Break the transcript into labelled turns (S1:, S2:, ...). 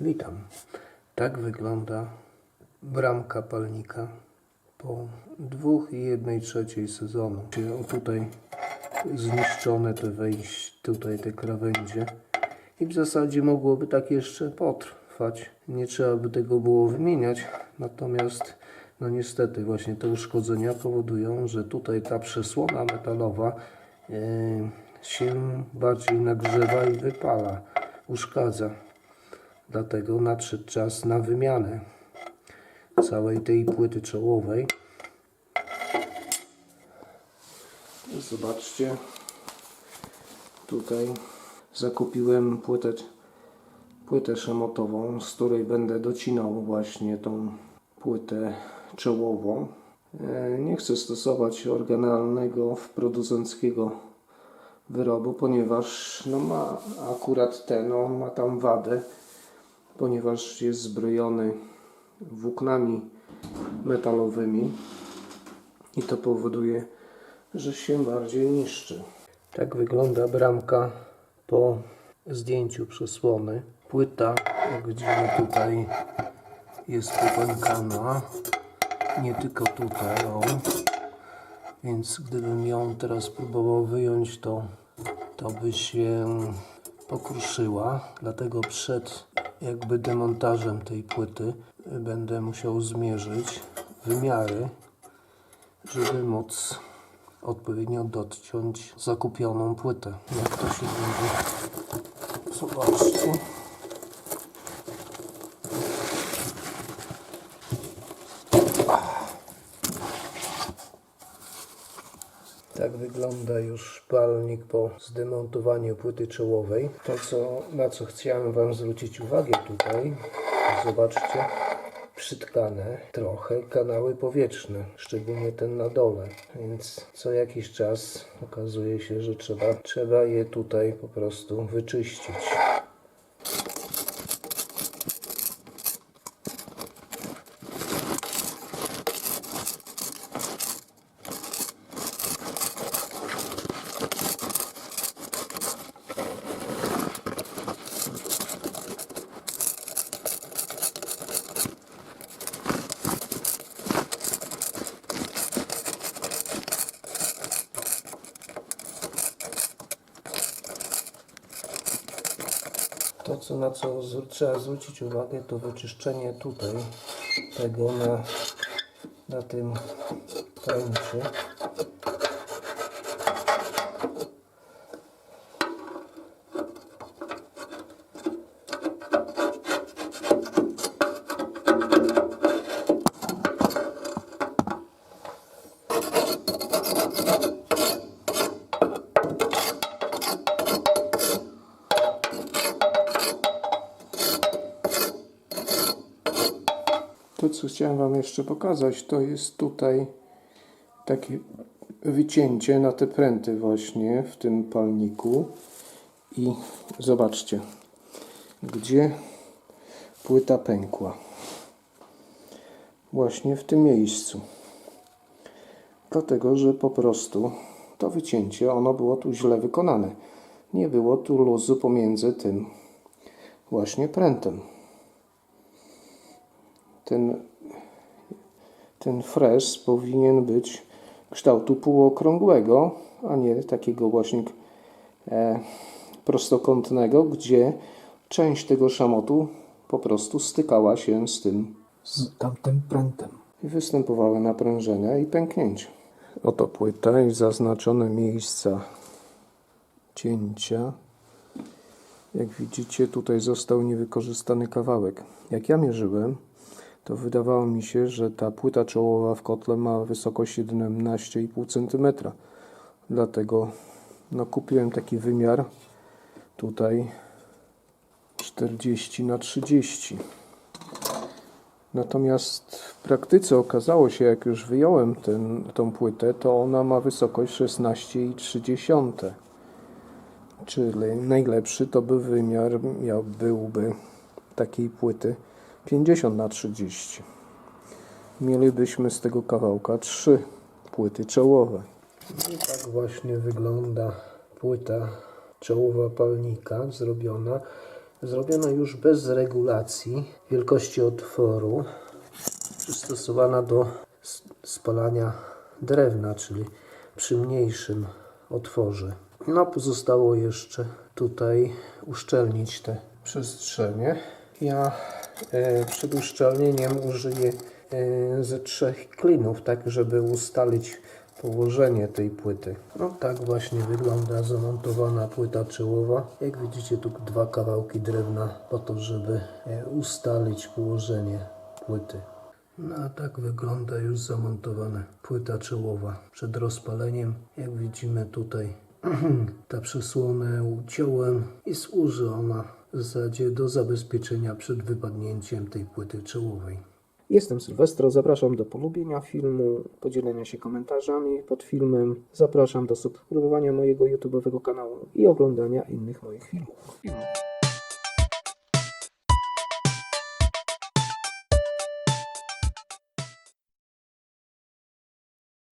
S1: Witam. Tak wygląda bramka palnika po 2,1/3 sezonu. O, tutaj zniszczone te krawędzie i w zasadzie mogłoby tak jeszcze potrwać. Nie trzeba by tego było wymieniać, natomiast no niestety właśnie te uszkodzenia powodują, że tutaj ta przesłona metalowa się bardziej nagrzewa i wypala, uszkadza. Dlatego nadszedł czas na wymianę całej tej płyty czołowej. Zobaczcie, tutaj zakupiłem płytę szamotową, z której będę docinał właśnie tą płytę czołową. Nie chcę stosować oryginalnego producenckiego wyrobu, ponieważ no on ma tam wadę, ponieważ jest zbrojony włóknami metalowymi i to powoduje, że się bardziej niszczy. Tak wygląda bramka po zdjęciu przesłony. Płyta, jak widzimy tutaj, jest popękana, nie tylko tutaj, więc gdybym ją teraz próbował wyjąć, to by się pokruszyła, dlatego przed jakby demontażem tej płyty będę musiał zmierzyć wymiary, żeby móc odpowiednio dociąć zakupioną płytę. Jak to się będzie, zobaczcie. Tak wygląda już palnik po zdemontowaniu płyty czołowej. Na co chciałem Wam zwrócić uwagę tutaj, zobaczcie, przytkane trochę kanały powietrzne, szczególnie ten na dole, więc co jakiś czas okazuje się, że trzeba je tutaj po prostu wyczyścić. Na co trzeba zwrócić uwagę, to wyczyszczenie tutaj tego na tym pręcie. To, co chciałem Wam jeszcze pokazać, to jest tutaj takie wycięcie na te pręty właśnie w tym palniku i zobaczcie, gdzie płyta pękła. Właśnie w tym miejscu. Dlatego, że po prostu to wycięcie, ono było tu źle wykonane. Nie było tu luzu pomiędzy tym właśnie prętem. Ten frez powinien być kształtu półokrągłego, a nie takiego właśnie prostokątnego, gdzie część tego szamotu po prostu stykała się z tamtym prętem. I występowały naprężenia i pęknięcia. Oto płyta i zaznaczone miejsca cięcia. Jak widzicie, tutaj został niewykorzystany kawałek. Jak ja mierzyłem, to wydawało mi się, że ta płyta czołowa w kotle ma wysokość 17,5 cm. Dlatego kupiłem taki wymiar tutaj 40×30. Natomiast w praktyce okazało się, jak już wyjąłem tą płytę, to ona ma wysokość 16,3. Czyli najlepszy to by wymiar byłby takiej płyty 50×30. Mielibyśmy z tego kawałka 3 płyty czołowe. I tak właśnie wygląda płyta czołowa palnika zrobiona Zrobiona już bez regulacji wielkości otworu, przystosowana do spalania drewna, czyli przy mniejszym otworze. No, pozostało jeszcze tutaj uszczelnić te przestrzenie. Ja przed uszczelnieniem użyję ze 3 klinów, tak żeby ustalić położenie tej płyty. No tak właśnie wygląda zamontowana płyta czołowa. Jak widzicie, tu 2 kawałki drewna po to, żeby ustalić położenie płyty. No a tak wygląda już zamontowana płyta czołowa. Przed rozpaleniem, jak widzimy tutaj, ta przysłonę uciąłem i służy ona w zasadzie do zabezpieczenia przed wypadnięciem tej płyty czołowej. Jestem Sylwestro, zapraszam do polubienia filmu, podzielenia się komentarzami pod filmem, zapraszam do subskrybowania mojego YouTube'owego kanału i oglądania innych moich filmów.